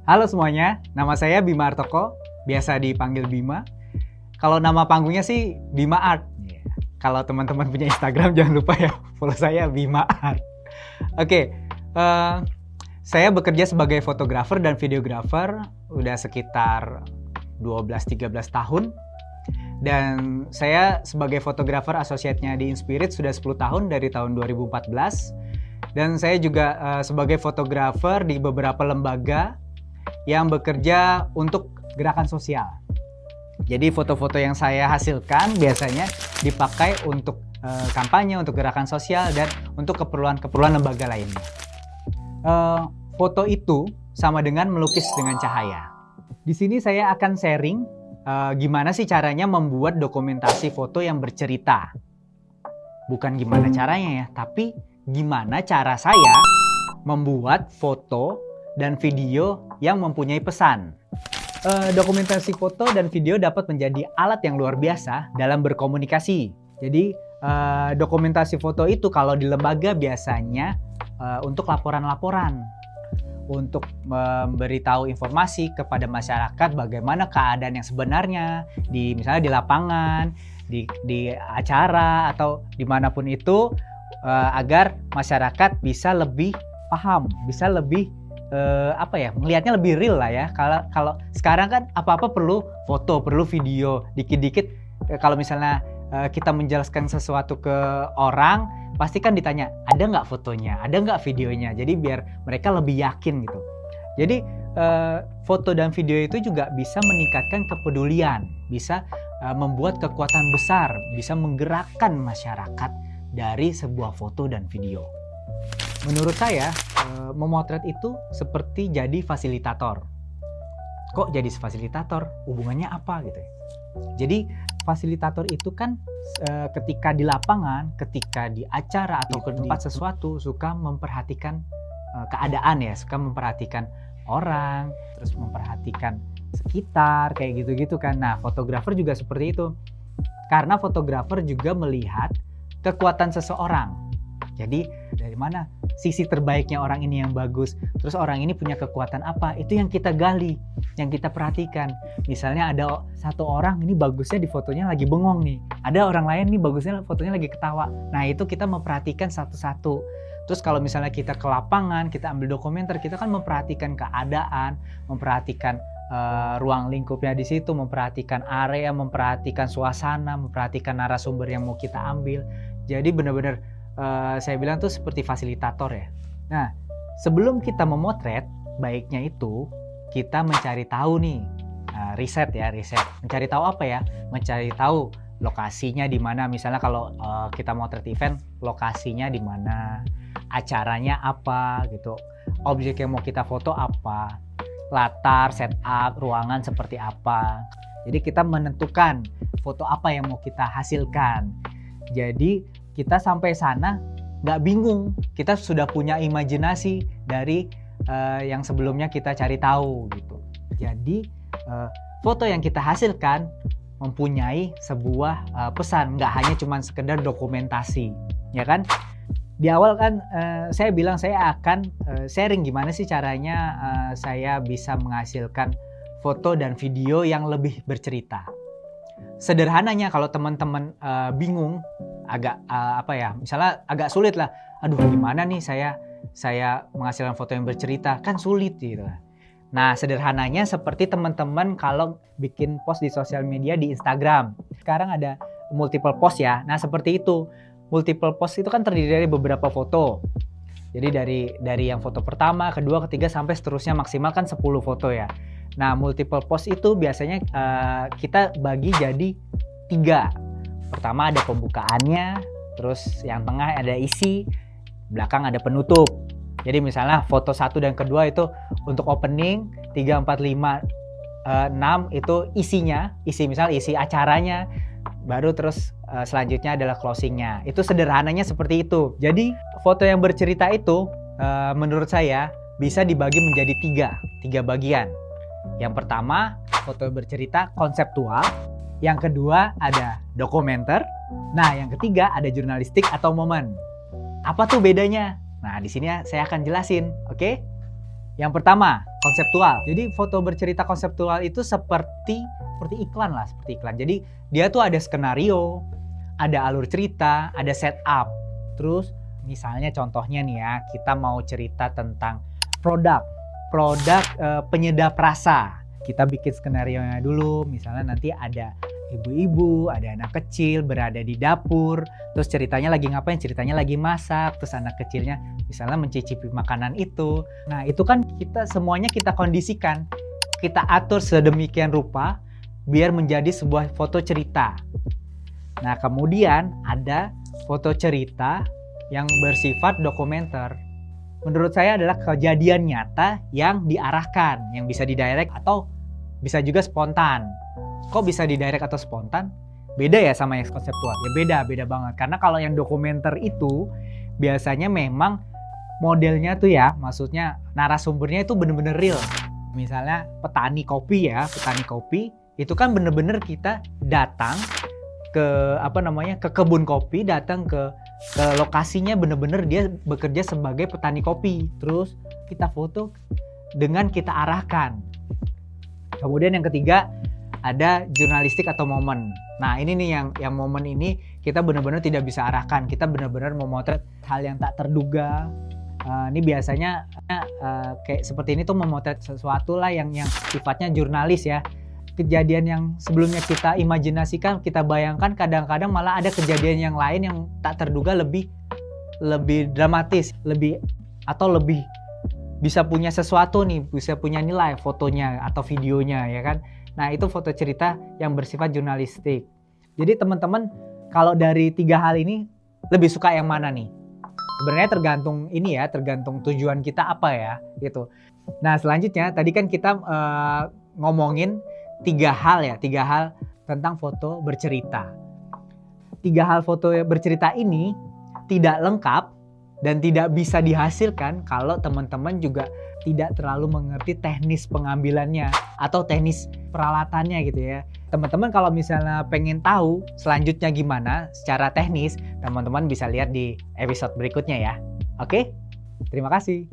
Halo semuanya, nama saya Bima Artoko, biasa dipanggil Bima. Kalau nama panggungnya sih Bima Art. Kalau teman-teman punya Instagram jangan lupa ya follow saya Bima Art. Oke, saya bekerja sebagai fotografer dan videografer udah sekitar 12-13 tahun. Dan saya sebagai fotografer asosiatnya di Inspirit sudah 10 tahun dari tahun 2014. Dan saya juga sebagai fotografer di beberapa lembaga yang bekerja untuk gerakan sosial. Jadi foto-foto yang saya hasilkan biasanya dipakai untuk kampanye, untuk gerakan sosial, dan untuk keperluan-keperluan lembaga lainnya. Foto itu sama dengan melukis dengan cahaya. Di sini saya akan sharing gimana sih caranya membuat dokumentasi foto yang bercerita. Bukan gimana caranya ya, tapi gimana cara saya membuat foto dan video yang mempunyai pesan. Dokumentasi foto dan video dapat menjadi alat yang luar biasa dalam berkomunikasi. Jadi dokumentasi foto itu kalau di lembaga biasanya untuk laporan-laporan, untuk memberitahu informasi kepada masyarakat bagaimana keadaan yang sebenarnya misalnya di lapangan, di acara atau dimanapun itu, agar masyarakat bisa lebih paham, bisa lebih melihatnya lebih real lah ya. Kalau sekarang kan apa-apa perlu foto, perlu video, dikit-dikit kalau misalnya kita menjelaskan sesuatu ke orang, pasti kan ditanya, ada nggak fotonya, ada nggak videonya, jadi biar mereka lebih yakin gitu. Jadi foto dan video itu juga bisa meningkatkan kepedulian, bisa membuat kekuatan besar, bisa menggerakkan masyarakat dari sebuah foto dan video. Menurut saya, memotret itu seperti jadi fasilitator. Kok jadi fasilitator? Hubungannya apa gitu ya? Jadi fasilitator itu kan ketika di lapangan, ketika di acara atau ke tempat sesuatu suka memperhatikan keadaan ya, suka memperhatikan orang, terus memperhatikan sekitar kayak gitu-gitu kan. Nah, fotografer juga seperti itu. Karena fotografer juga melihat kekuatan seseorang. Jadi dari mana sisi terbaiknya orang ini yang bagus, terus orang ini punya kekuatan apa, itu yang kita gali, yang kita perhatikan. Misalnya ada satu orang ini bagusnya di fotonya lagi bengong nih, ada orang lain nih bagusnya fotonya lagi ketawa. Nah itu kita memperhatikan satu-satu. Terus kalau misalnya kita ke lapangan, kita ambil dokumenter, kita kan memperhatikan keadaan, memperhatikan ruang lingkupnya di situ, memperhatikan area, memperhatikan suasana, memperhatikan narasumber yang mau kita ambil. Jadi benar-benar saya bilang tuh seperti fasilitator ya. Nah, sebelum kita memotret, baiknya itu kita mencari tahu nih, riset. Mencari tahu apa ya? Mencari tahu lokasinya di mana. Misalnya kalau kita motret event, lokasinya di mana, acaranya apa gitu, objek yang mau kita foto apa, latar, setup, ruangan seperti apa. Jadi kita menentukan foto apa yang mau kita hasilkan. Jadi kita sampai sana nggak bingung, kita sudah punya imajinasi dari yang sebelumnya kita cari tahu gitu. Jadi foto yang kita hasilkan mempunyai sebuah pesan, nggak hanya cuma sekedar dokumentasi, ya kan? Di awal kan saya bilang saya akan sharing gimana sih caranya saya bisa menghasilkan foto dan video yang lebih bercerita. Sederhananya kalau teman-teman bingung, agak misalnya agak sulit lah, aduh gimana nih saya menghasilkan foto yang bercerita, kan sulit gitu. Nah sederhananya seperti teman-teman kalau bikin post di sosial media di Instagram, sekarang ada multiple post ya. Nah seperti itu, multiple post itu kan terdiri dari beberapa foto. Jadi dari yang foto pertama, kedua, ketiga sampai seterusnya, maksimal kan 10 foto ya. Nah multiple post itu biasanya kita bagi jadi 3. Pertama ada pembukaannya, terus yang tengah ada isi, belakang ada penutup. Jadi misalnya foto 1 dan kedua itu untuk opening, 3, 4, 5, 6 itu isinya, isi acaranya, baru terus selanjutnya adalah closingnya. Itu sederhananya seperti itu. Jadi foto yang bercerita itu menurut saya bisa dibagi menjadi 3 bagian. Yang pertama foto bercerita konseptual, yang kedua ada dokumenter, nah yang ketiga ada jurnalistik atau momen. Apa tuh bedanya? Nah di sini saya akan jelasin, oke? Yang pertama, konseptual. Jadi foto bercerita konseptual itu seperti iklan lah, seperti iklan. Jadi dia tuh ada skenario, ada alur cerita, ada setup. Terus misalnya contohnya nih ya, kita mau cerita tentang produk penyedap rasa. Kita bikin skenarionya dulu, misalnya nanti ada ibu-ibu, ada anak kecil berada di dapur, terus ceritanya lagi ngapain? Ceritanya lagi masak, terus anak kecilnya misalnya mencicipi makanan itu. Nah, itu kan semuanya kita kondisikan, kita atur sedemikian rupa biar menjadi sebuah foto cerita. Nah, kemudian ada foto cerita yang bersifat dokumenter. Menurut saya adalah kejadian nyata yang diarahkan, yang bisa didirect atau bisa juga spontan. Kok bisa didirect atau spontan? Beda ya sama yang konseptual. Ya beda banget. Karena kalau yang dokumenter itu biasanya memang modelnya tuh ya, maksudnya narasumbernya itu bener-bener real. Misalnya petani kopi itu kan bener-bener kita datang ke ke kebun kopi, datang ke lokasinya, bener-bener dia bekerja sebagai petani kopi. Terus kita foto dengan kita arahkan. Kemudian yang ketiga ada jurnalistik atau momen. Nah, ini nih yang momen ini kita benar-benar tidak bisa arahkan. Kita benar-benar memotret hal yang tak terduga. Ini biasanya kayak seperti ini tuh memotret sesuatu lah yang sifatnya jurnalis ya. Kejadian yang sebelumnya kita imajinasikan, kita bayangkan, kadang-kadang malah ada kejadian yang lain yang tak terduga lebih dramatis, lebih bisa punya sesuatu nih, bisa punya nilai fotonya atau videonya ya kan. Nah, itu foto cerita yang bersifat jurnalistik. Jadi teman-teman, kalau dari 3 hal ini lebih suka yang mana nih? Sebenarnya tergantung tujuan kita apa ya gitu. Nah, selanjutnya tadi kan kita ngomongin 3 hal tentang foto bercerita. 3 hal foto bercerita ini tidak lengkap dan tidak bisa dihasilkan kalau teman-teman juga tidak terlalu mengerti teknis pengambilannya atau teknis peralatannya gitu ya. Teman-teman kalau misalnya pengen tahu selanjutnya gimana secara teknis, teman-teman bisa lihat di episode berikutnya ya. Oke? Terima kasih.